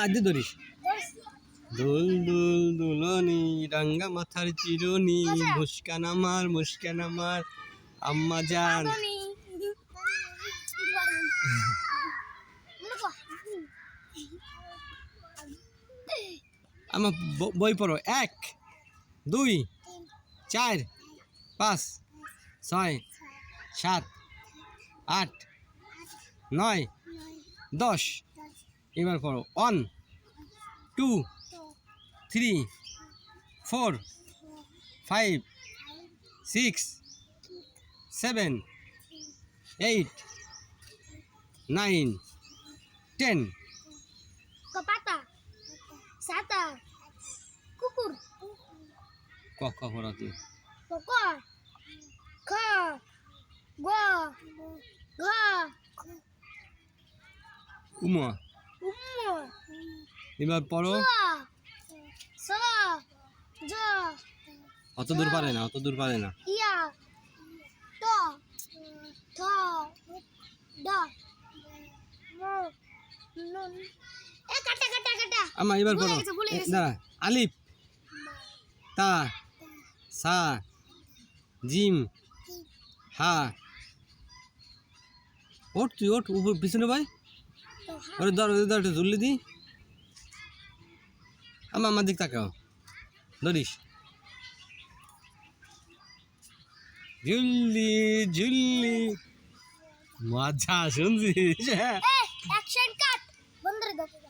আদি ধরিস দুল দুল দুলনি রাঙ্গা মাথার চিরুনি মুস্কান আমার আম্মা জান। আমার বই পড়ো 1 2 4 5 6 7 8 9 10 এবার পড়ো 1 2 3 4 5 6 7 8 9 10 Kepata, sata, kukur, ক পড়াতে poko, ko, go, ga, Uma umu, এবার পড়ো so, jo, অত দূর পারে না iya, to, da, mo, nun. Kata. আমা এবার পড়ো ভুলে গেছে। দাঁড়া আলিফ তা সা জিম হা ওঠ তুই ওঠ উপর পিছনে ভাই ওরে ধর একটু ঝুললি দি আমার দিক তাকাও ধরিস ঝুললি মজা শুনছিস অ্যাকশন কাট বন্ধ করে দাও